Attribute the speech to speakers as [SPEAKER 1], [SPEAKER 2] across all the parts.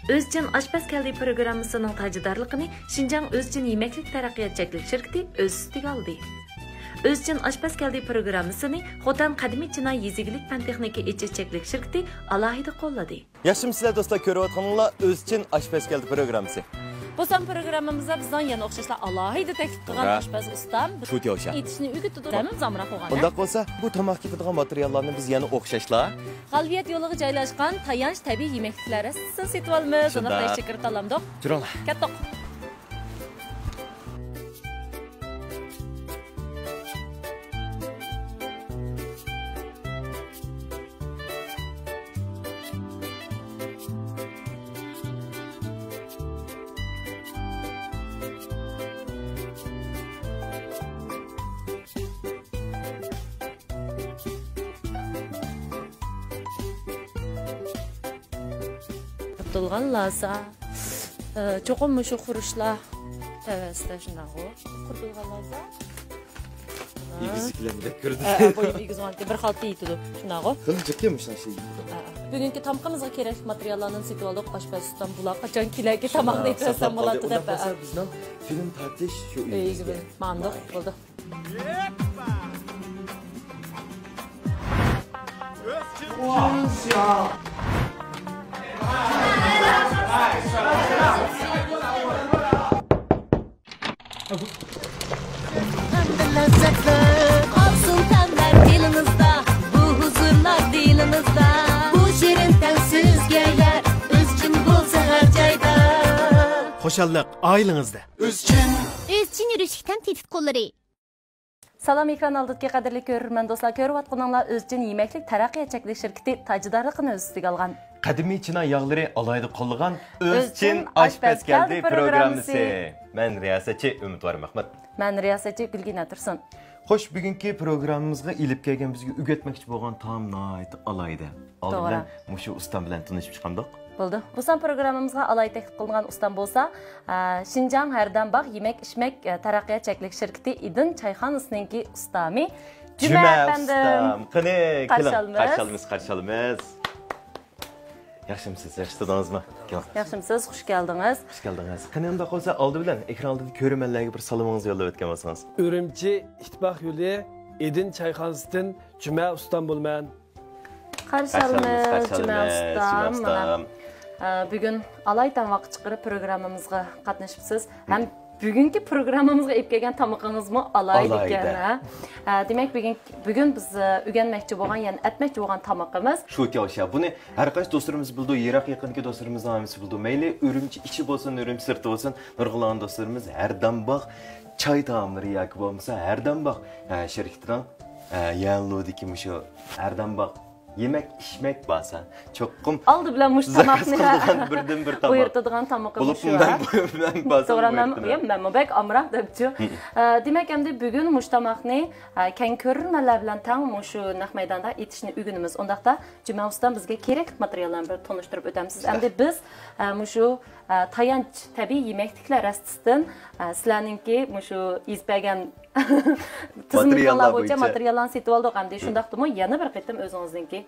[SPEAKER 1] Özcan Aşpaz Keldi programmasının tacidarlıqını Şinjan Özcan Yemeklik Taraqqiyatçılık şirketi öz üstüge aldı. Özcan Aşpaz Keldi programmasını Xotan Qadimiy Chinoy Yezigilik fan texnika echecheklik şirketi alohida qo'lladi.
[SPEAKER 2] Yaxshi sizlar do'stlar ko'rayotganinglar Özcan Aşpaz Keldi programmasi.
[SPEAKER 1] Bu son programmamızda bizden yana o'xshashlar alohida taklif qilgan oshpaz ustam
[SPEAKER 2] shu kevsha
[SPEAKER 1] etishni o'rgatdi. Tamam, zamroq bo'lgan.
[SPEAKER 2] Unda bo'lsa, bu tomoq ketadigan materiallarni biz yana o'xshashlar.
[SPEAKER 1] Qalbiyat yo'liga joylashgan tayanch tabiiy yemekliklari siz setib olamiz. Uni tashkil qilamdik.
[SPEAKER 2] Juringlar.
[SPEAKER 1] Katta. Qurtulgan lasa, çoğun muşu kuruşla teveste şunağı. Qurtulgan lasa.
[SPEAKER 2] İgizliklerini de gördüm.
[SPEAKER 1] Bu igizvanti bir haltı yitidu şunağı.
[SPEAKER 2] Kılıncık yemiş lan şey.
[SPEAKER 1] Bugünkü tamqımızga kerak materiallarni setib oldik. Oshpaz ustam bular qachon kelagi tamoqni yetkazsam bo'ladi deb.
[SPEAKER 2] Bizdan film tartish shu
[SPEAKER 1] uyimizga. Mandoq bo'ldi.
[SPEAKER 3] Olsun tenler dilinizde, bu huzurlar dilinizde. Bu şirin tensiz geyler, üzgün bulsa her cayda.
[SPEAKER 4] Xoşalliq oilangizda.
[SPEAKER 3] Üzgün yürüşükten tehdit kolları.
[SPEAKER 1] Salam ekran aldidagi qadrli ko'rurman do'stlar, ko'rayotganinglar Özcan Yemeklik Taraqqiyatçılık şirketi tacidarligini o'z ustiga olgan.
[SPEAKER 2] Qadimiy Chinoy yog'lari alohida qo'llagan Özcan Aşpaz Keldi programmasi. Men riyosatchi Umidvor Mahmud.
[SPEAKER 1] Men riyosatchi Gulgina Tursun.
[SPEAKER 2] Xo'sh, bugungi programmamizga ilib kelgan bizga o'rgatmoqchi bo'lgan taomlar alohida. Oldin mushu ustam bilan tanishib chiqamdik.
[SPEAKER 1] Bo'ldi. Bu son programmamızga alohida taklif qilingan ustam bo'lsa, Şinjan Herdambaq Yemek İçmek Taraqqiyatçılık şirketi İdin Çayxanasınınki ustami Cuma efendim.
[SPEAKER 2] Qani,
[SPEAKER 1] qarşılamız.
[SPEAKER 2] Yaxshimisiz, yaxshi tudingizmi?
[SPEAKER 1] Yaxshimisiz, xush keldiniz.
[SPEAKER 2] Xush keldingiz. Qani unda qolsa, oldi bilan ekran oldida ko'rmanlarga bir salomingizni yo'llab o'tgan bo'lsangiz.
[SPEAKER 4] Ürümçi ittifoq yo'li Edin Çayxanasıdan Cuma ustam bo'lman.
[SPEAKER 1] Qarşılamız Cuma ustam. Bugün alaydan vaqt chiqarib programmamızga qatnashibsiz. Hem bugünkü programmamızga ep kelgan tamoqingizmi alaydi ekan. Demak, bugün biz o'rganmoqchi bo'lgan, ya'ni atmoqchi bo'lgan tamoqimiz
[SPEAKER 2] shu kevsha. Buni har qaysi do'stlarimiz bildi, yiroq yaqinki do'stlarimizning hammasi bildi. Mayli Ürümçi ichi bo'lsin, Ürümçi sirti bo'lsin, nurg'ulon do'stlarimiz Herdambaq choy taomlari yoki bo'lmasa Herdambaq shirkatidan yanludiki shu Herdambaq yemek içmek basa çokum
[SPEAKER 1] aldı bilen muş tamakni
[SPEAKER 2] birden bir tamak
[SPEAKER 1] buyurtadigan tamoqimiz shu.
[SPEAKER 2] Ben basa
[SPEAKER 1] men bek amraq debchi. Demak, endi bugun mush tamoqni keng ko'rinmalar bilan tang shu naq maydonda etishni o'rganamiz. Undaqda Cuma ustam bizga kerak materiallarni bir tanishtirib o'tamiz. Endi biz shu tayanch tabiiy yemekliklar rastisidan sizlarningki shu izbagan tizimlar bo'yicha materiallarni setib oldik. Endi shundaqdimi yana bir qatam o'zingizningki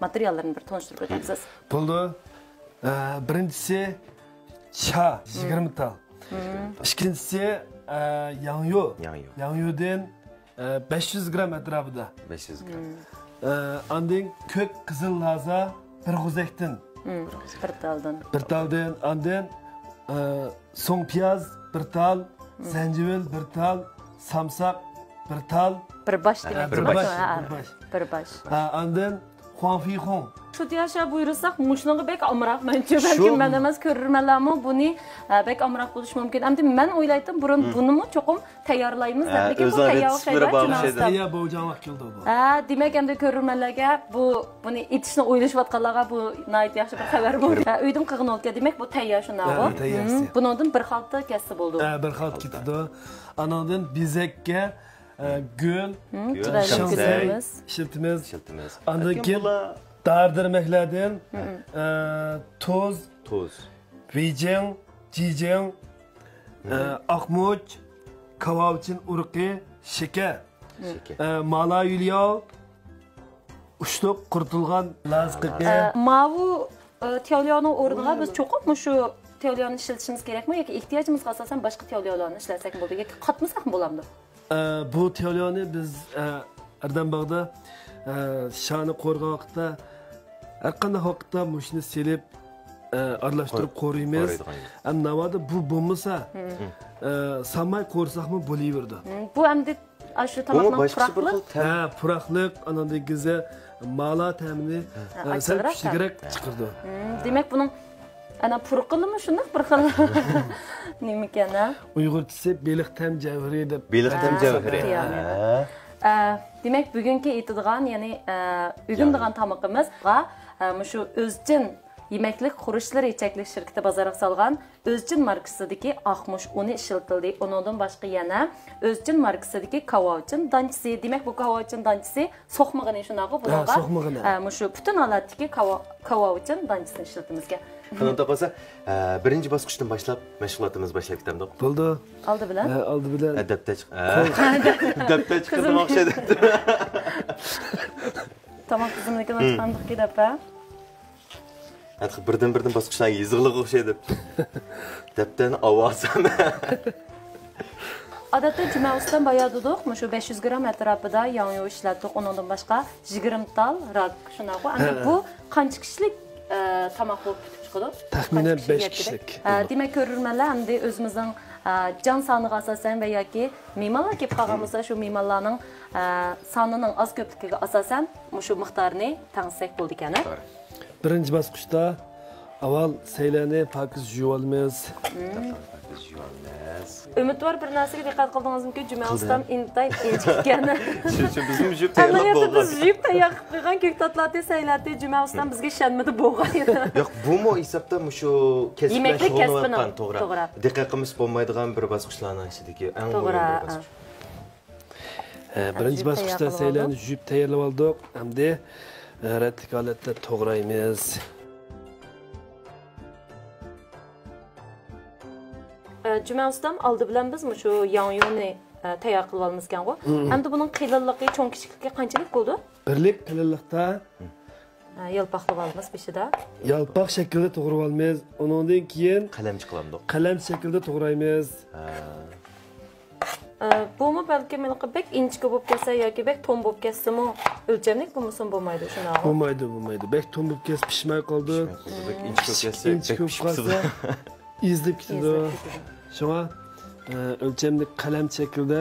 [SPEAKER 1] materiallarni bir tanishtirib o'tamiz.
[SPEAKER 4] Bo'ldi. Birincisi cha 20 tal. İkincisi yangyo. Yangyodan 500 gram atrofida.
[SPEAKER 2] 500 gram.
[SPEAKER 4] Andin ko'k qizil laza bir g'uzakdan. Bir taldan. Andin so'ng piyaz bir tal, zanjivil bir tal, samsaq bir tal.
[SPEAKER 1] Bir baş demek. Bir baş.
[SPEAKER 4] Andin Huanfi Hong.
[SPEAKER 1] Şu diyashab buyursak, muşnağı bek amraq bence. Belki ben demez körürmelerimi bunu bek amraq buluş mümkün. Ama ben oylaydım bunu mu çokum tayarlayımız. Belki bu tayar şeyler cümlesi.
[SPEAKER 4] Tayar boğacağınlık geldi bu.
[SPEAKER 1] Demek hem de körürmelerge bunu itişine oylaşvatkalarga bu nait yaxşı bir haber bu. Öydüm qığın oldu. Demek bu tayar şunağı. Bunun bir haltı kesi buldu.
[SPEAKER 4] Bir haltı gitti. Anadın bizekke gül, şiltimiz. Andaki dardırmeklerden toz, vijing, jijing, akmuç, kavavçın urqi, şeker, mala yulyav, uçluk kurtulgan lazqıqı.
[SPEAKER 1] Mavu teoliyoni o'rniga biz cho'qib shu teoliyoni ishlatishimiz kerakmi yoki ehtiyojimizga asosan boshqa teoliyoni ishlatsak bo'ladi yoki qatmasak bo'lamdi?
[SPEAKER 4] Bu teoliyoni biz Erdembag'da shani qo'rg'an vaqtda har qanday vaqtda mushni selib aralashtirib qo'raymiz. Ham navoda bu bo'lmasa, samay qo'rsaqmi bo'laverdi.
[SPEAKER 1] Bu endi shu tomoqning puraqliq.
[SPEAKER 4] Puraqliq anandek gize mala ta'mini sal kuchliroq chiqirdi.
[SPEAKER 1] Demak, buning ana purqilimi shunday bir xil nima ekan?
[SPEAKER 4] Uyg'urchasi beliqtam javhari deb.
[SPEAKER 2] Beliqtam javhari.
[SPEAKER 1] Demak, bugungi aytadigan, ya'ni ugundigan tamoqimizga shu o'zchin yemeklik qurishlar cheklik shirkati bozorga solgan o'zchin markasidagi oqmush uni ishlatildi. Undan boshqa yana o'zchin markasidagi kavovchin danchisi. Demak, bu kavovchin danchisi so'qmag'ini shunaqa bo'lgan. Shu butun holatdagi kavovchin danchisini ishlatimizga.
[SPEAKER 2] Qanday bo'lsa, birinchi bosqichdan boshlab mashg'ulotimiz boshlab ketamdik.
[SPEAKER 4] Bo'ldi.
[SPEAKER 1] Oldi bilan.
[SPEAKER 4] Oldi bilan.
[SPEAKER 2] Adabda chiqdi o'xshaydi.
[SPEAKER 1] Tamam, qizimnikini chiqandik kedapa.
[SPEAKER 2] Hatta birdan bosqichlarga yezig'liq o'xshaydi. Dabdan ovozim.
[SPEAKER 1] Odatda juma ustidan boya dedik, shu 500 gram atrofida yong'oq ishlatdik, undan boshqa 20 tal rak shunaqa. Endi bu qancha kishilik tamoq bo'lib chiqadi?
[SPEAKER 4] Taxminan 5 kishilik.
[SPEAKER 1] Demak, ko'rurmanlar endi o'zimizning jon soniga asosan va yoki mehmonlar kelib qolganimizda shu mehmonlarning sonining oz ko'pligiga asosan shu miqdorni tangsak bo'ldi ekan.
[SPEAKER 4] Birinchi bosqichda avval saylani pokiz yuvamiz.
[SPEAKER 1] Umidvor bir narsaga diqqat qildingizmi? Juma ustam intayin inchikkan.
[SPEAKER 2] Shuning bizim juyib tayyorlab bo'lgan.
[SPEAKER 1] Biz juyib tayyor qilgan ko'ktatlarni saylatdi, juma ustam bizga ishonmadi bo'lgan.
[SPEAKER 2] Yo'q, bu mo hisobda shu
[SPEAKER 1] yemeklik kasbini
[SPEAKER 2] to'g'ri. Diqqat qilmish bo'lmaydigan bir bosqichlarning ichidagi eng muhim bosqich.
[SPEAKER 4] Birinchi bosqichda saylani juyib tayyorlab oldik. Hamda ratlik holatda to'g'raymiz.
[SPEAKER 1] Juma ustam oldi bilan biz shu yong'oqni tayyor qilib olmizgan-ku. Endi buning qilinligi, cho'ng kichikligi qanchalik bo'ldi?
[SPEAKER 4] Birlik qilinlikda
[SPEAKER 1] yalpoq qilib olamiz beshida.
[SPEAKER 4] Yalpoq shaklda to'g'rab olamiz. Undan keyin
[SPEAKER 2] qalamchi qilamiz.
[SPEAKER 4] Qalam shaklda to'g'raymiz.
[SPEAKER 1] Bumi balki menga bek inchga bo'lib kelsa yoki bek tom bo'lib kelsami, o'lchamlik bo'lmasa bo'lmaydi shunaqa.
[SPEAKER 4] Bo'lmaydi. Bek tom bo'lib kelsa pishmay qoldi.
[SPEAKER 2] Bek inch bo'lib kelsa bek pishdi.
[SPEAKER 4] İzlib ketdi. Shunga o'lchamli qalam shaklda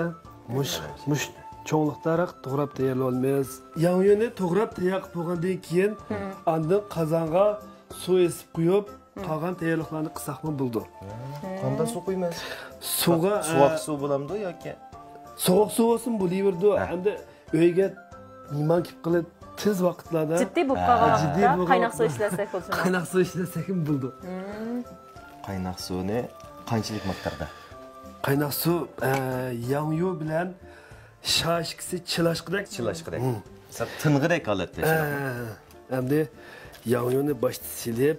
[SPEAKER 4] mush cho'nliqdaroq to'g'rab tayyorlab olamiz. Yong'oqni to'g'rab tayyor qilib bo'lgandan keyin andin qozonga suv esib qo'yib, qolgan tayyorliklarni qilsaqmi bo'ldi.
[SPEAKER 2] Qanday suv qo'yamiz?
[SPEAKER 4] Suvga
[SPEAKER 2] sovuq suv bo'lamdi yoki
[SPEAKER 4] sovuq suv olsin bo'laverdi. Endi uyga nima kelib qilib tez vaqtlarda
[SPEAKER 1] jiddiy bo'lib qolgan. Qaynoq suv ishlasak bo'lsin.
[SPEAKER 4] Qaynoq suv ishlasak ham bo'ldi.
[SPEAKER 2] Qaynoq suvni qanchalik miqdorda?
[SPEAKER 4] Qaynoq suv yong'oq bilan shashkisi chilashqidek.
[SPEAKER 2] Sap ting'idek holatda.
[SPEAKER 4] Endi yong'oqni boshda silib,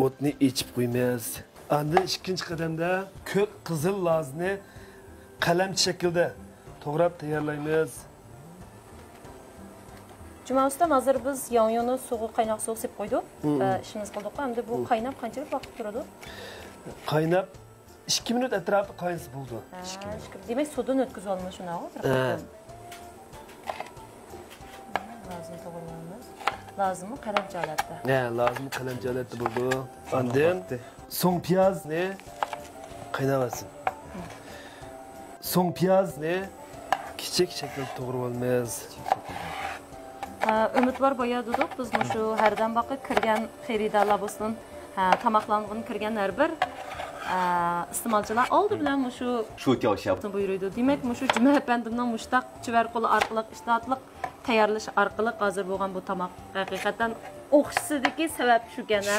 [SPEAKER 4] o'tni ichib qo'yamiz. Endi ikkinchi qadamda ko'k qizil lozni qalamchi shaklda to'g'rab tayyorlaymiz.
[SPEAKER 1] Juma ustam, hozir biz yong'oqni suvga qaynoq suv sepib qo'ydik. Ishimiz qildik. Endi bu qaynab qanchalik vaqt turadi?
[SPEAKER 4] Qaynab 2 minut atrofida qaynasa bo'ldi.
[SPEAKER 1] Demak, suvdan o'tkazib olamiz shunaqa. Lozim to'g'rilamiz. Lozimmi qalamchi holatda?
[SPEAKER 4] Lozim qalamchi holatda bo'ldi. Ondan so'ng piyozni qaynavatsin. So'ng piyozni kichik shaklda to'g'rab olamiz.
[SPEAKER 1] Umidvor boya dedik, biz shu hardan boqib kirgan xaridorlar bo'lsin, tamoqlangan kirgan har bir iste'molchilar oldi bilan shu
[SPEAKER 2] o'tyapti
[SPEAKER 1] buyurdi. Demak, shu juma apandimning mushtaq chivar qo'li orqali ishlatliq tayyorlash orqali hozir bo'lgan bu tomoq haqiqatan o'xshisidagi sabab shu kana.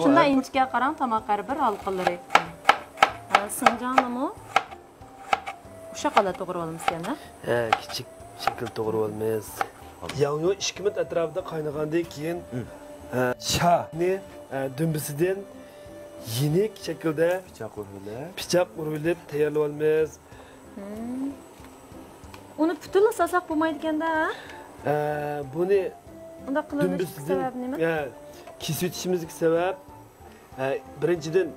[SPEAKER 1] Shunday inchga qarang, tomoq har bir halqalari. Sinjanimi? O'sha holatda to'g'ri olamiz yana.
[SPEAKER 4] Kichik shakl to'g'ri olamiz. Yong'oq 2 minut atrofida qaynagandan keyin shani dumbisidan yenik shaklda pichoq urilib tayyorlab olamiz.
[SPEAKER 1] Uni butun sasak bo'lmaydi ekanda,
[SPEAKER 4] buni
[SPEAKER 1] unda qilinish sababi nima?
[SPEAKER 4] kesib o'tishimizga sabab birinchidan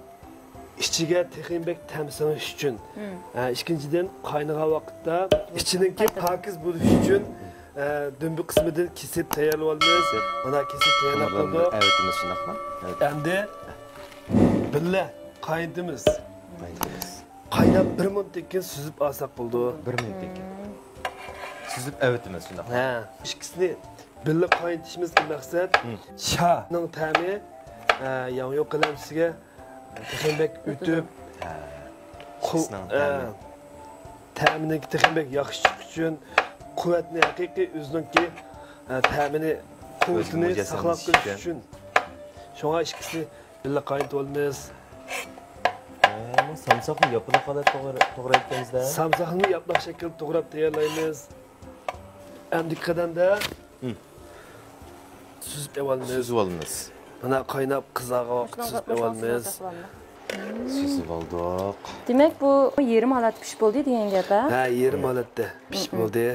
[SPEAKER 4] ichiga texinbek tamsinish uchun, ikkinchidan qaynagan vaqtda ichiningki pokiz bo'lishi uchun dumbi qismidan kesib tayyorlab olamiz. Mana kesib tayyorlab oldik.
[SPEAKER 2] Evetimiz shundaqmi?
[SPEAKER 4] Endi billa qaynatamiz. Qaynab 1 minutdan keyin suzib olsak bo'ldi.
[SPEAKER 2] 1 minutdan keyin. Suzib evetimiz shundaqmi?
[SPEAKER 4] Ha, ikkisini billa qaynatishimizga maqsad shaning ta'mi yo'q qalamsiga texinbek o'tib ta'mini texinbek yaxshi chiqish uchun quvvatni haqiqiy o'ziningki ta'mini quvvatini saqlab qolish uchun shunga ikkisini billa qaynatib olamiz.
[SPEAKER 2] Samsoqni yopiq holat to'g'ri aytganingizda.
[SPEAKER 4] Samsoqni yopiq shaklda to'g'rab tayyorlaymiz. Endi qadamda suzib olamiz. Mana qaynab qizargan vaqt suzib olamiz.
[SPEAKER 2] Suzib oldik.
[SPEAKER 1] Demak, bu yerim holat pishib bo'ldi degan gap, ha?
[SPEAKER 4] Ha, yerim holatda pishib bo'ldi.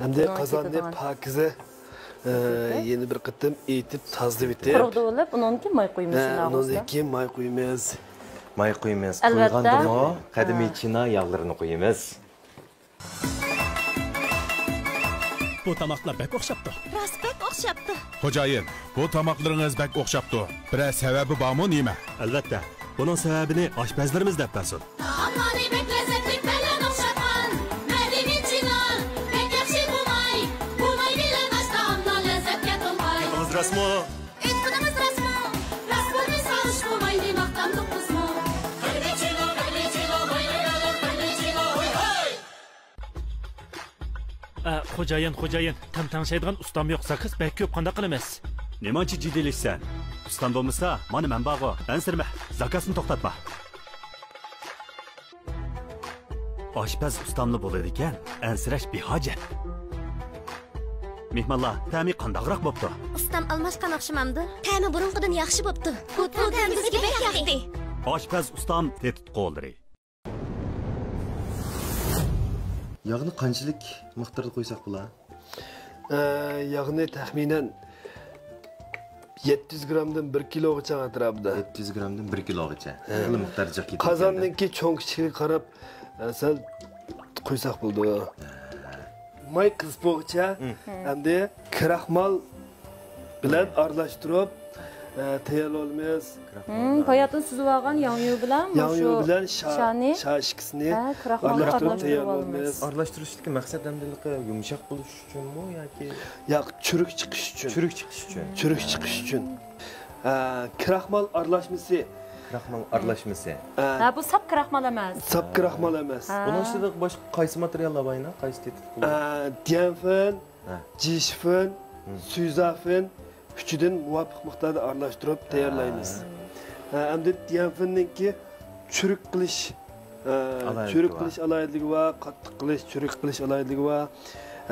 [SPEAKER 4] Endi qozonni pokiza yeni bir qitim etib tozalab bitib.
[SPEAKER 1] Quruqda bo'lib, undan keyin may qo'yamiz shunday
[SPEAKER 4] olsa. Undan keyin may qo'yamiz.
[SPEAKER 2] May qo'yamiz. Qo'ygandimi, qadimiy china yog'larini qo'yamiz.
[SPEAKER 5] Bu tamaklar bek o'xshabdi.
[SPEAKER 3] Rost bek o'xshabdi.
[SPEAKER 5] Xo'jayin, bu tamaklarınız bek o'xshabdi. Biror sababi bormi nima? Albatta. Buning sababini oshpazlarimiz deb bersin.
[SPEAKER 3] Taomlarni bek lezzetli bilan o'xshatgan. Madaniy chinon, bek yaxshi bo'lmay. Bo'lmay bilan ash taomlar lezzatga to'lmay.
[SPEAKER 5] Yaqimiz rasmo.
[SPEAKER 3] Aytganimiz rasmo. Rasmoni solish bo'lmaydi maqtamliq qismi. Madaniy chinon, madaniy chinon, madaniy chinon. Hey!
[SPEAKER 6] Xo'jayin, tam-tanishadigan ustam yo'q, sakız bek ko'p qanday qilamiz?
[SPEAKER 5] Nemanchi jiddiyliksan? Ustam bo'lmasa, mana men bog'o, ansirma, zakasini to'xtatma. Oshpaz ustamli bo'ladi ekan, ansirash behojat. Mehmonlar, ta'mi qandaqroq bo'pti?
[SPEAKER 7] Ustam almashgan o'xshamamdi. Ta'mi burunqidan yaxshi bo'pti. Bu bizga bek yoqdi.
[SPEAKER 5] Oshpaz ustam tetit qo'llari.
[SPEAKER 2] Yağını qanchalik miqdorda qo'ysak bo'lar?
[SPEAKER 4] Yağını taxminan 700 gramdan 1 kilogacha atrofida.
[SPEAKER 2] 700 gramdan 1 kilogacha. Qanday miqdorda ketadi?
[SPEAKER 4] Qozonniki cho'ng kichikka qarab sal qo'ysak bo'ldi. May qizboqcha hamda kraxmal bilan aralashtirib tayyorlaymiz.
[SPEAKER 1] Hayatın suzib olgan yong'yu bilan shani
[SPEAKER 4] shashikisini
[SPEAKER 1] aralashtirib
[SPEAKER 4] tayyorlaymiz.
[SPEAKER 2] Aralashtirishdagi maqsad hamdiligi yumshoq bo'lish uchunmi yoki
[SPEAKER 4] yo'q, churuk chiqish uchun. Churuk chiqish uchun. Kraxmal aralashmasi.
[SPEAKER 1] Ha, bu sap kraxmal emas.
[SPEAKER 4] Sap kraxmal emas.
[SPEAKER 2] Bunun ustida boshqa qaysi materiallar bormi? Qaysi tetit qo'yiladi?
[SPEAKER 4] Dianfen, jishfen, suyzafin üçüden muvafiq miqdorda aralashtirib tayyorlaymiz. Hamda dianfenniki churuk qilish alayidligi va qattiq qilish, churuk qilish alayidligi va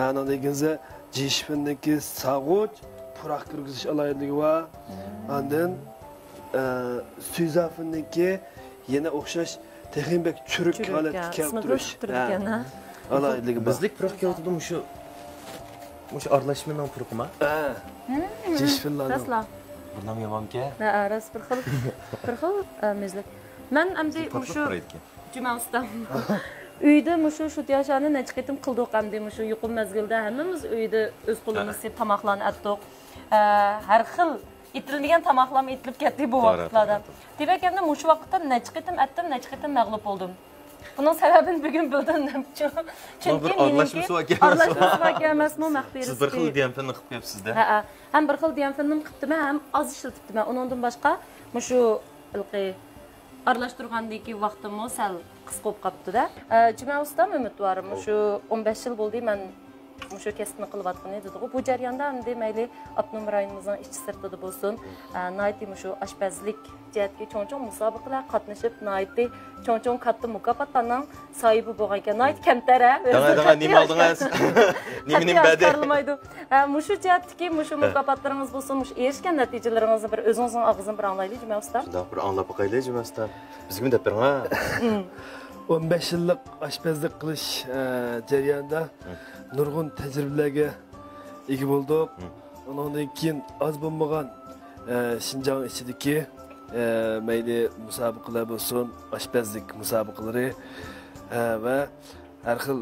[SPEAKER 4] ana deganza jishfenniki sag'uch, puroq kirgizish alayidligi va andan suyzafenniki yana o'xshash texinbek churuk holatga keltirish alayidligi.
[SPEAKER 2] Bizlik puroq keltirdim shu aralashmaning puruqmi?
[SPEAKER 4] Jishfinlarning.
[SPEAKER 1] Rasla.
[SPEAKER 2] Bundan yamanki?
[SPEAKER 1] Ha, ras bir xil mezlik. Men amdi shu Juma ustam. Uyda shu tiyashani necha qitim qildik amdi shu yuqum mezgilda hammamiz uyda o'z qo'limizga tamoqlarni atdik. Har xil itilmagan tamoqlarni itilib ketdi bu vaqtlarda. Demak, endi shu vaqtda necha qitim atdim, necha qitim mag'lub bo'ldim. Bunun sebebini bugün bildim. Çünkü
[SPEAKER 2] aralashması
[SPEAKER 1] emasmi maxbirisi.
[SPEAKER 2] Siz bir xil diyanfenni qilib qo'yibsiz-da.
[SPEAKER 1] Ha, ham bir xil diyanfenni qilibdim, ham oz ishlatibdim. Undan boshqa shu ilqi aralashtirgandagi vaqtim sal qisqa bo'lib qolibdi-da. Juma ustam umidvorim. Shu 15 yil bo'ldi men shu kasbni qilayotgan edim. Bu jarayonda endi mayli Abnum rayonimizning ichki sirtida bo'lsin, nayti shu oshpazlik jihatga cho'ng-cho'ng musobaqalar qatnashib, nayti cho'ng-cho'ng katta mukofotlarning sohibi bo'lgan ekan. Nayti kamtara.
[SPEAKER 2] Danga nima oldingiz? Nimaning badi?
[SPEAKER 1] Shu jihatdagi shu mukofotlaringiz bo'lsin, shu erishgan natijalaringizni bir o'zingizning og'zingizdan bir anglaylik, Juma ustam.
[SPEAKER 2] Shunday bir anglab qo'yaylik, Juma ustam. Bizga deb bering, ha?
[SPEAKER 4] 15 yillik oshpazlik qilish jarayonida nurg'un tajribalarga ega bo'ldik. ondan keyin az bo'lmagan Şinjan içindeki meyli musabıqalar bo'lsin, aşpazlık musabıqaları ve her xil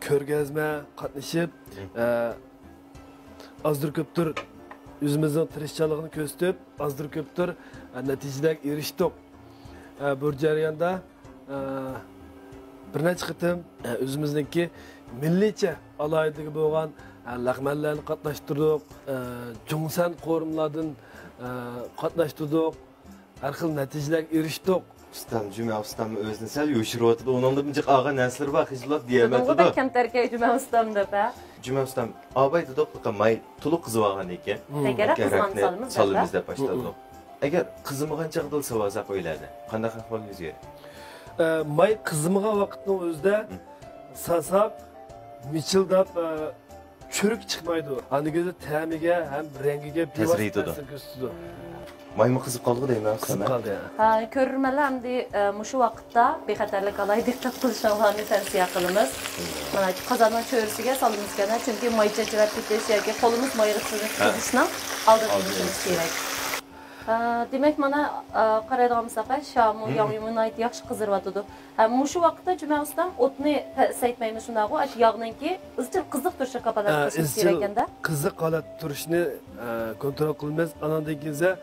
[SPEAKER 4] ko'rgazma qatnashib azdır köptür o'zimizning tirishchiligini ko'rsatib, azdır köptür natijalarga erishdik. Bu jarayonda bir necha qitim o'zimizningki milliycha alohidaligi bo'lgan laqmanlarni qatnashtirdik, Jungsan qo'rimlardan qatnashtirdik, har xil natijalarga erishdik.
[SPEAKER 2] Ustam, Cuma ustam o'zini sal yo'shirib o'tdi. Undan bir og'a nasr va xizlat diyamatdi.
[SPEAKER 1] Bunga kamtarga Cuma ustam deb.
[SPEAKER 2] Cuma ustam abaydi deb qilmay to'liq qizib olgan ekan.
[SPEAKER 1] Tegara qizman
[SPEAKER 2] solimiz deb boshladik. Agar qizimigan chaqda bo'lsa vaza qo'yiladi. Qanday ahvolingizga?
[SPEAKER 4] May qizimigan vaqtning o'zida sasab, michildab chürük chiqmaydi. Anigizda ta'miga ham rangiga
[SPEAKER 2] ta'sir ko'rsatadi. Maymi qizib qoldi deyman.
[SPEAKER 4] Qizib qoldi.
[SPEAKER 1] Ko'rurmalar hamda mushu vaqtda bexatarlik alaydi deb qilishlarni tavsiya qilamiz. Mana qozonning cho'risiga solimizgana, chunki maycha chirab ketish yoki qo'limiz mayga tutishni oldin qilishimiz kerak. Demak, mana qaraydigan bo'lsak, shamu yog'ni yaxshi qiziryotdi. Mushu vaqtda Cuma ustam o'tni saytmaymiz shundagu, yog'ninki izchil qiziq turishga kapolat qilishimiz kerak ekanda.
[SPEAKER 4] Qiziq holat turishni kontrol qilamiz. Anandan keyin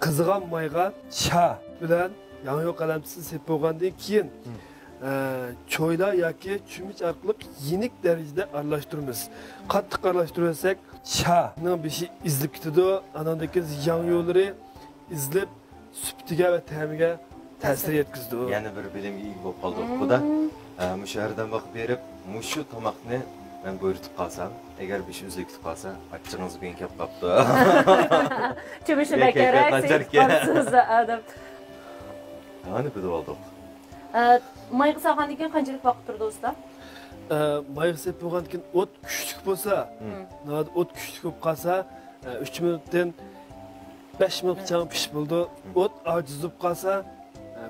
[SPEAKER 4] qizigan mayga cha bilan yangi qalamsiz sepib qo'ygandan keyin cho'yla yoki chumich orqali yenik darajada aralashtiramiz. Qattiq aralashtirsak, chaning beshi izlib ketadi. Anandan keyin yangi yo'llari izlab suftiga va ta'miga ta'sir yetkazdi.
[SPEAKER 2] Yana bir bilimga ega bo'lib qoldik. Bu da mushu yerdan vaqt berib, mushu tomoqni men buyurtib qolsam, agar besh uzlik tutib qolsa, achchig'ingiz bilan kelib qopti.
[SPEAKER 1] Chumushi kerak, siz adam.
[SPEAKER 2] Ani bilib oldik.
[SPEAKER 1] Mayga solgandan keyin qanchalik vaqt turdi usta?
[SPEAKER 4] Mayga sepib qo'ygandan keyin o't kuchli bo'lsa, o't kuchli bo'lib qolsa, 3 minutdan 5 minutgacha pishib bo'ldi. O't ojiz bo'lib qolsa,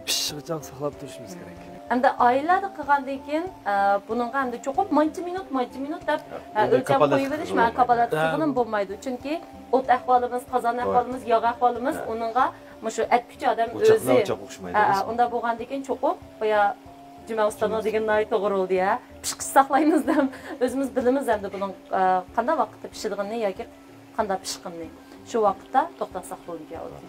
[SPEAKER 4] pishishgacha saqlab turishimiz kerak.
[SPEAKER 1] Endi oilada qilgandan keyin buningga endi cho'qib mancha minut deb o'lchab qo'yib berishma, kapolat qilganim bo'lmaydi. Chunki o't ahvolimiz, qozon ahvolimiz, yog' ahvolimiz uningga mushu aytguchi odam o'zi unda bo'lgandan keyin cho'qib qo'ya Cuma ustamning deganlari to'g'ri bo'ldi ya. Pishqish saqlaymiz deb o'zimiz bilamiz endi buning qanday vaqtda pishirganini yoki qanday pishqanini. Shu vaqtda to'xtasak bo'lgan o'zi.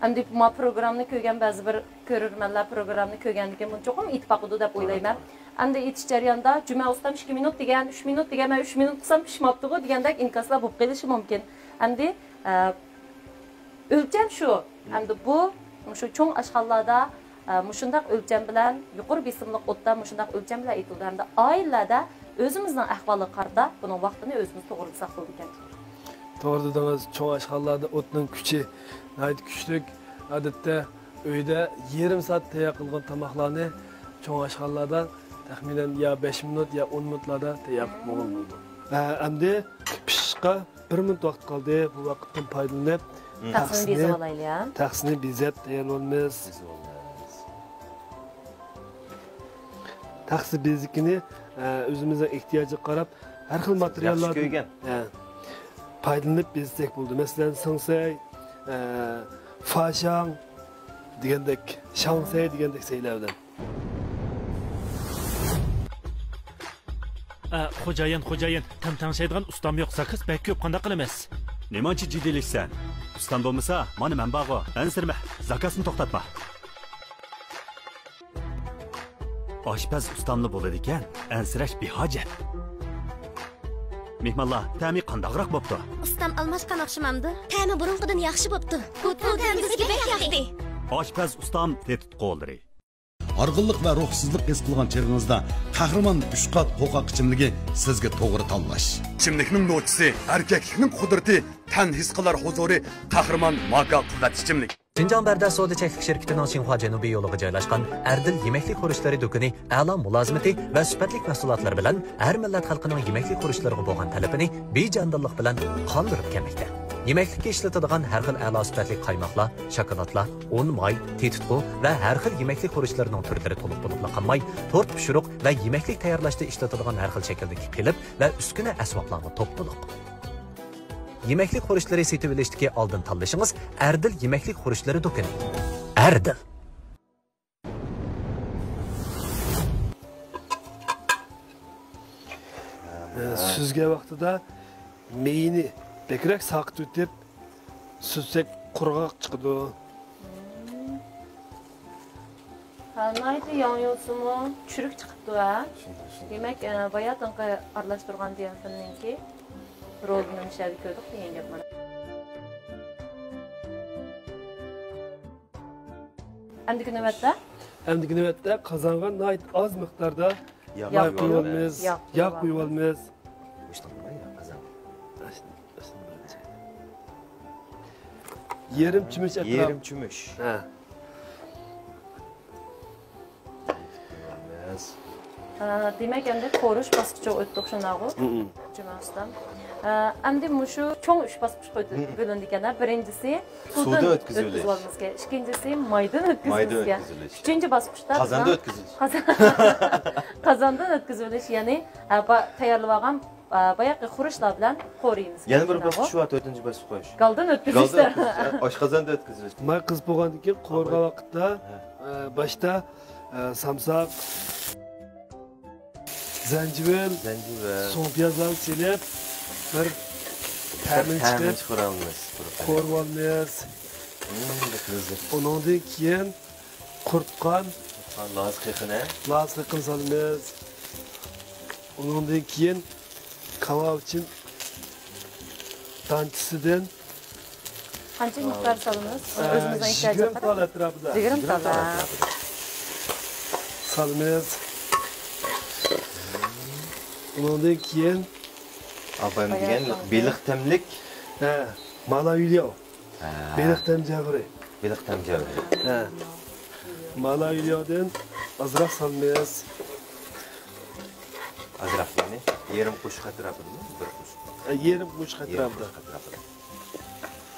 [SPEAKER 1] Endi bu programmani ko'rgan ba'zi bir ko'rurmanlar programmani ko'rgandan keyin buni cho'qim ittifoqidi deb o'ylayman. Endi etish jarayonida Cuma ustam 2 minut degan, 3 minut degan, men 3 minut qilsam pishmabdi-ku degandek inkaslar bo'lib qolishi mumkin. Endi o'lcham shu. Endi bu shu cho'ng ashxonlarda mushundaq o'lcham bilan yuqori besimli o'tda mushundaq o'lcham bilan etildi. Hamda oilada o'zimizning ahvoliga qarata buning vaqtini o'zimiz to'g'ri saqlasak ekan.
[SPEAKER 4] To'g'ri dedingiz, cho'ng ashxonlarda o'tning kuchi nayt kuchlik. Odatda uyda yarım soat tayyor qilgan tomoqlarni cho'ng ashxonlarda taxminan ya 5 minut ya 10 minutlarda tayyor qilib bo'ldi. Endi pishishga 1 minut vaqt qoldi. Bu vaqtdan foydalanib
[SPEAKER 1] taqsimni bezab olaylik.
[SPEAKER 4] Taqsimni bezab tayyorlaymiz. Taqsim bezikini o'zimizning ehtiyojiga qarab har xil materiallardan foydalanib bezsak bo'ldi. Masalan, singsay, fashang degandek, shangsay degandek saylardan.
[SPEAKER 6] Xo'jayin, tam-tamshaydigan ustam yo'qsa, qiz bek ko'p qanday qilamiz?
[SPEAKER 8] Nemanchi jiddiyliksan? Ustam bo'lmasa, mana men bag'o. Ansirma, zakasni to'xtatma. Oshpaz ustamli bo'ladi ekan, ansirash behojat. Mehmonlar, ta'mi qandaqroq bo'pti?
[SPEAKER 7] Ustam almashgan o'xshamamdi. Ta'mi burunqidan yaxshi bo'pti. Bu ta'mi bizga bek yoqdi.
[SPEAKER 8] Oshpaz ustam tetit qo'ldiri.
[SPEAKER 9] Arg'inlik va ruhsizlik his qilgan chirg'ingizda qahramon 3 qat qo'qoq ichimligi sizga to'g'ri tanlash. Ichimlikning no'tisi, erkaklikning qudrati, tan his qilar huzuri, qahramon maka quvvat ichimlik.
[SPEAKER 10] Şinjan Bərdə Soda Çəklik şirkətinin Xinhua Cənubi yoluğa joylashgan Erdil yeməklik xuruşları dükkanı əla mulazimati və sübətlik məhsulotlar bilan hər millət xalqining yeməklik xuruşlarına bo'lgan talabini bejandillik bilan qondirib kelmoqda. Yeməklikka ishlatadigan har xil a'lo sifatli qaymoqlar, shokoladlar, un, may, tetitqu va har xil yeməklik xuruşlarining turlari to'liq bo'lib qolmay, tort pishiriq va yeməklik tayyorlashda ishlatadigan har xil shakldagi qilib va uskuna asboblarni to'plaliq. yemeklik xuruşları setib olishdagi oldin tanlashingiz Erdil yemeklik xuruşları do'koni. Erdil.
[SPEAKER 4] Süzge vaqtida meyini bekrak saqit o'tib, süzsek qurg'oq chiqadi.
[SPEAKER 1] Naydi yanıyorsunmu? Çürük çıktı ha. Demek bayatınki aralashtirgan diyen filmninki rolünü müşahede gördük diyen gap mana. Endi navbatda?
[SPEAKER 4] Endi navbatda qozonga nayt oz miqdorda yog' qo'yib olamiz. Yog' qo'yib olamiz. Yerim çümüş etraf.
[SPEAKER 2] Yerim çümüş.
[SPEAKER 4] Ha.
[SPEAKER 1] Demek endi ko'rish bosqichiga o'tdik shunaqo. Jumasdan. Endi mushu cho'ng 3 bosqichga bo'linadi ekan. Birinchisi suvdan o'tkazilishimiz kerak. Ikkinchisi maydan o'tkazilish. Uchinchi bosqichda
[SPEAKER 2] qozonda o'tkazilish.
[SPEAKER 1] Qozondan o'tkazilish, ya'ni tayyorlab olgan bayaqi xurishlar bilan qo'riymiz.
[SPEAKER 2] Yana bir bosqich va 4-chi bosqich qo'yish.
[SPEAKER 1] Galdan o'tkazilish.
[SPEAKER 2] Oshqozonda o'tkazilish.
[SPEAKER 4] May qiz bo'lgandan keyin qo'rg'a vaqtda boshda samsaq, zencefil, so'ng piyozlar silib, bir ta'min
[SPEAKER 2] chiqaramiz.
[SPEAKER 4] Qo'rib olamiz. Undan keyin qurtqan, lasqiqini solamiz. Undan keyin kebab uchun tanchisidan
[SPEAKER 1] qancha miqdor solamiz? O'zimizning ehtiyojga qarab. 20 tala.
[SPEAKER 4] Solamiz. Undan keyin
[SPEAKER 2] Abam degan beliq tamlik,
[SPEAKER 4] malayulyo. Beliq tam javri.
[SPEAKER 2] Beliq tam javri.
[SPEAKER 4] Malayulyodan azroq solamiz.
[SPEAKER 2] Azroq ya'ni yerim qo'shiq atrofida, bir qo'shiq.
[SPEAKER 4] Yerim qo'shiq atrofida.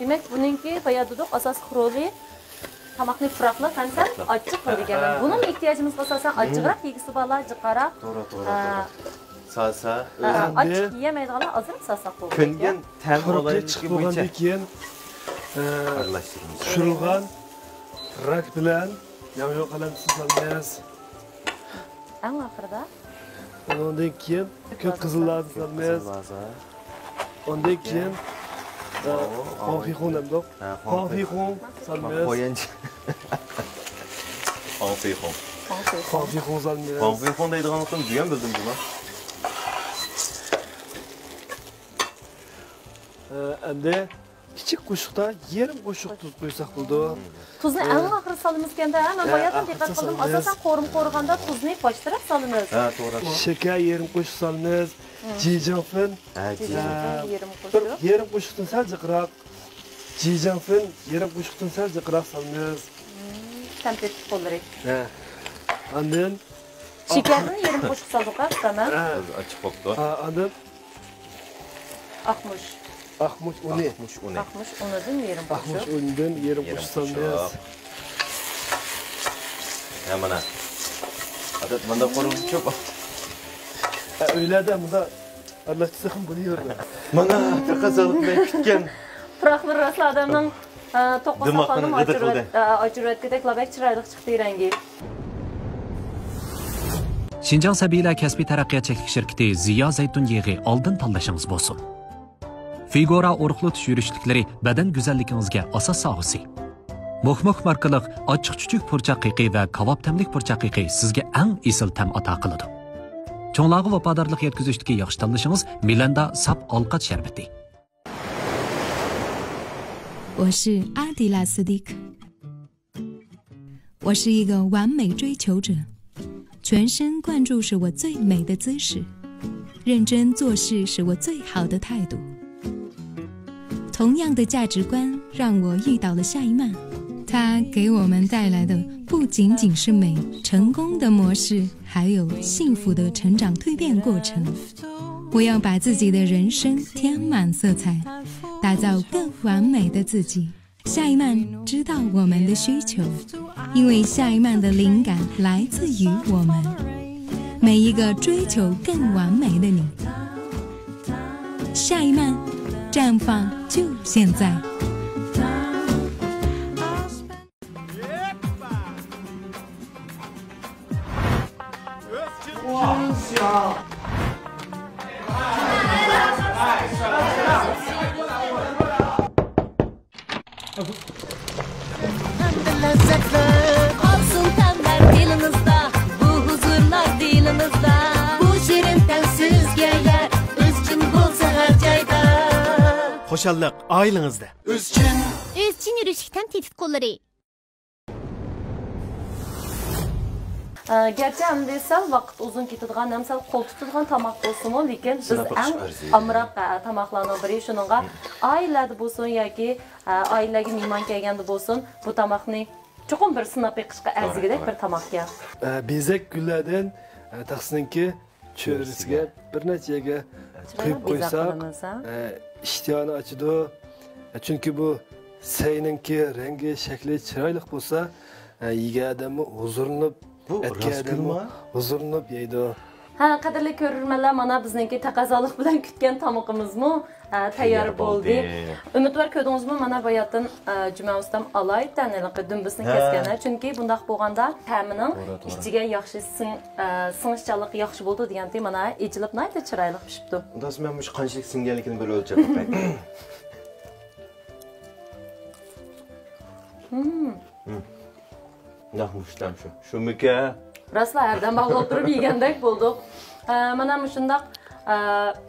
[SPEAKER 1] Demak, buningki bayaduduq asos xuroli tamoqni puraqlab qancha ochiq qilgan. Buning ehtiyojimiz asosan ochiqroq yegisi bala, jiqaroq.
[SPEAKER 2] To'g'ri. Salsa,
[SPEAKER 1] ochiq yemaydiganlar ozroq salsa qo'yib.
[SPEAKER 2] Küngen tam olayı
[SPEAKER 4] chiqib bo'lgandan keyin
[SPEAKER 2] aralashtiramiz.
[SPEAKER 4] Tushirilgan rak bilan yog' qalamsiz solamiz.
[SPEAKER 1] Eng oxirida
[SPEAKER 4] undan keyin ko'k qizillarni solamiz. Undan keyin xonfixon demdik. Xonfixon solamiz.
[SPEAKER 2] Qo'yanchi. Xonfixon.
[SPEAKER 4] Xonfixon solamiz.
[SPEAKER 2] Xonfixon deydiganlikni buyon bildim buni.
[SPEAKER 4] Endi kichik qo'shiqda yerim qo'shiq tuz qo'ysak bo'ldi.
[SPEAKER 1] Tuzni eng oxiri solamiz ekanda, men boyadan diqqat qildim. Asosan qo'rg'anda tuzni boshtirib solamiz.
[SPEAKER 2] Ha, to'g'ri.
[SPEAKER 4] Shakar yerim qo'shiq solamiz. Jijanfin,
[SPEAKER 1] yerim qo'shiq.
[SPEAKER 4] Yerim qo'shiqdan sal jiqroq. Jijanfin yerim qo'shiqdan sal jiqroq solamiz.
[SPEAKER 1] Tempet qo'lrik.
[SPEAKER 4] Ondan
[SPEAKER 1] shakarni yerim qo'shiq soldik, tamam.
[SPEAKER 2] Ochiq bo'ldi.
[SPEAKER 4] Ondan
[SPEAKER 1] Aqmush
[SPEAKER 4] uni.
[SPEAKER 1] Aqmush unidan yerim qo'shiq.
[SPEAKER 4] Aqmush unidan yerim qo'shiq solamiz.
[SPEAKER 2] Mana. Adat manda qo'rib ko'p.
[SPEAKER 4] Öyleden bunda aralashtirsa ham bo'laveradi.
[SPEAKER 2] Mana taqazolikni kutgan.
[SPEAKER 1] Puraqli rasli odamning to'qqizaqonim ochirayotgandek labak chiroyli chiqdi rangi.
[SPEAKER 10] Şinjan Sabiylar kasbiy taraqqiyotchilik shirkati Ziyo Zaytun yig'i oldin tanlashingiz bo'lsin. Figura urug'latish yurishliklari badan go'zalligingizga asos so'g'isi. Mo'hmoq markaliq ochiq chuchuk purchaq qiqi va kavob tamlik purchaq qiqi sizga eng esil tam ato qiladi. Cho'nglarga vafodorlik yetkazishdagi yaxshi tanlashingiz Milanda sap olqat sharbati.
[SPEAKER 11] 我是阿迪拉斯蒂克，我是一个完美追求者，全神贯注是我最美的姿势，认真做事是我最好的态度。同样的价值观让我遇到了夏一曼，她给我们带来的不仅仅是美、成功的模式，还有幸福的成长蜕变过程。我要把自己的人生添满色彩，打造更完美的自己。夏一曼知道我们的需求，因为夏一曼的灵感来自于我们每一个追求更完美的你。夏一曼，绽放就现在。
[SPEAKER 3] Olsun temler dilinizde, bu huzurlar dilinizde. Bu şirin tensiz yerler, özçün bulsa her cayda.
[SPEAKER 6] Xo'shalliq oilangizda.
[SPEAKER 7] Özçün yürüyüşükten tehdit kolları.
[SPEAKER 1] Gerçi endi sal vaqt uzun ketadigan, ham sal qo'l tutadigan tomoq bo'lsin-mu, lekin biz eng amroq tomoqlarning biri shuningga oilada bo'lsin yoki oilaga mehmon kelganda bo'lsin, bu tomoqni chuqur bir sinab yiqishga arzigidek bir tomoqga.
[SPEAKER 4] Bezak gullardan taqsinki cho'risiga bir nechaga quyib qo'ysak, ishtiyoni ochadi. Chunki bu sayninki rangi, shakli chiroyli bo'lsa, yegan odamni huzurlanib huzurlanib yeydi.
[SPEAKER 1] Ha, qadrli ko'rurmanlar, mana bizningki taqozolik bilan kutgan tomoqimizmi tayyor bo'ldi. Umidvor ko'rdingizmi, mana bu yerdan Juma ustam alay taniliqi dumbisini kesganlar. Chunki bundaq bo'lganda ta'mining ichiga yaxshi singishchanligi yaxshi bo'ldi deganda mana echilib nayda chiroyli pishibdi.
[SPEAKER 2] Undan men mush qanchalik singanligini bir o'lchab qo'yay. Nahmuştam şu müke.
[SPEAKER 1] Rasla herden bağlı oturup yegandek bulduk. Mana shundaq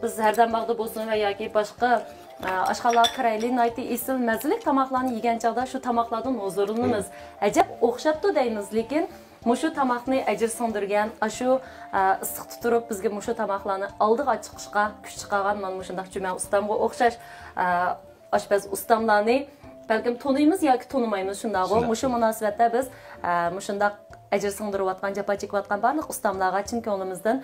[SPEAKER 1] biz herden bağlı bo'lsin va yoki boshqa oshxonalar kirayli nayti esil mazalik tomoqlarni yegan chog'da shu tomoqlardan huzurlanamiz. Ajab o'xshabdi deymiz, lekin mushu tomoqni ajr sindirgan, shu issiq tuturib bizga mushu tomoqlarni oldiga chiqishga kuch chiqargan mana shundaq Juma ustamga o'xshash oshpaz ustamlarni balkim tanıymiz yoki tanımaymiz shunday bo'lib, mushu munosabatda biz mushundaq ajr singdirayotgan, jafo chekayotgan barliq ustamlarga chin ko'nglimizdan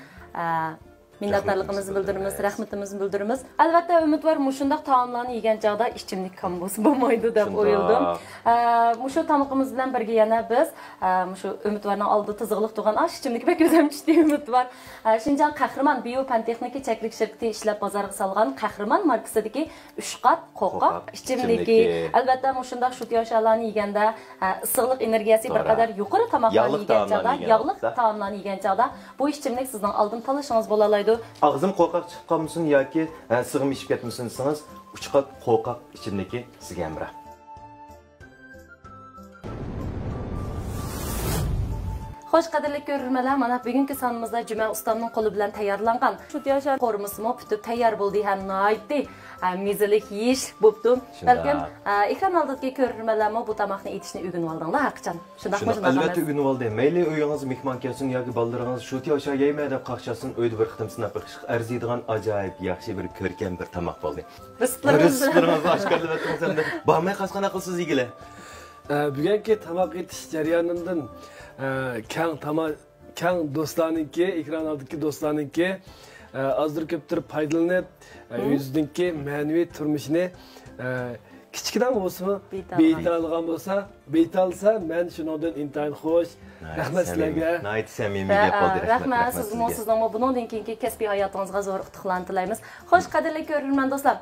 [SPEAKER 1] minnatdorligimizni bildiramiz, rahmatimizni bildiramiz. Albatta umidvor mushundaq taomlarni yegan chog'da ichimlik kam bo'lsa bo'lmaydi deb o'yladim. Mushu tomoqimiz bilan birga yana biz mushu umidvorning oldida tiziqliq turgan ichimlik va ko'zamchishdi umidvor. Shinjon Qahramon biopantexnika cheklik shirkati ishlab bozorga solgan Qahramon markasidagi 3 qat qo'rqoq ichimligi. Albatta mushundaq shut yoshlarni yeganda issiqlik energiyasi bir qadar yuqori tomoqlarni yegan chog'da, yog'liq taomlarni yegan chog'da bu ichimlik sizning oldin talashingiz bo'lalaydi.
[SPEAKER 2] Ağzım qo'rqoq chiqib qolmasin yoki sig'im ishib ketmasin desangiz, 3 qat qo'rqoq ichimligi sizga amra.
[SPEAKER 1] Xo'sh, qadrli ko'rurmanlar, mana bugungi sonimizda Juma ustamning qo'li bilan tayyorlangan shut yoshlar qo'rmisimi bitib tayyor bo'ldi, ham noyatli mezalik yeyish bo'pti. Balkim ekran oldidagi ko'rurmanlarmi bu tomoqni etishni o'rganib oldinglar, haqiqatan. Shundaqmi?
[SPEAKER 2] Albatta o'rganib oldim. Mayli uyingiz mehmon kelsin yoki bolalarıngiz shut yoshga yeyma deb qaqshasin, uyda bir qitim sinab biqish arziydigan ajoyib yaxshi bir ko'rkam bir tomoq bo'ldi. Rizqlarimiz oshkorlab o'tganida bormay qasqana qilsiz yigilar.
[SPEAKER 4] Bugungi tomoq etish jarayonidan kang do'stlarniki, ekran oldidagi do'stlarniki azdir ko'ptir foydalanib, o'zininki ma'naviy turmushini kichikdan bo'lsa, beytalgan bo'lsa, beytalsa, men shundan intayin xo'sh. Rahmat sizlarga.
[SPEAKER 2] Nayt samimiy gap bo'ldi.
[SPEAKER 1] Rahmat sizning bundan keyingi kasbiy hayotingizga zo'r istiqlol tilaymiz. Xo'sh, qadrli ko'rurman do'stlar,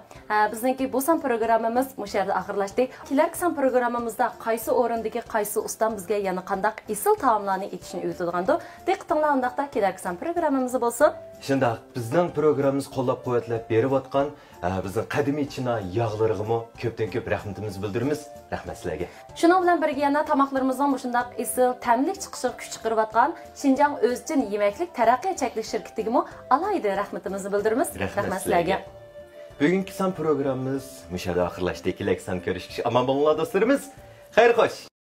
[SPEAKER 1] bizningki bu son programmamiz bu yerda oxirlashdi. Kelarki son programmamizda qaysi o'rindagi qaysi ustam bizga yana qandaq esil taomlarni etishni o'rgatadigan-da, diqqatinglar undaqda kelarki son programmamiz bo'lsin.
[SPEAKER 2] Shundaq, bizning programmamiz qo'llab-quvvatlab berib-atgan bizning qadimiy china yog'lariga ko'pdan ko'p rahmatimizni bildiramiz. Rahmat sizlarga.
[SPEAKER 1] Shuning bilan birga yana tomoqlarimizdan shundaq esil ta'mli chiqishga kuch chiqarayotgan Shinjang o'zchin yemaklik taraqqiyot cheklik shirkatiga alayda rahmatimizni bildiramiz. Rahmat sizlarga.
[SPEAKER 2] Bugungi son programmamiz mushada oxirlashdi. Kelaksan ko'rishishga omon bo'linglar do'stlarimiz. Xayr xo'sh.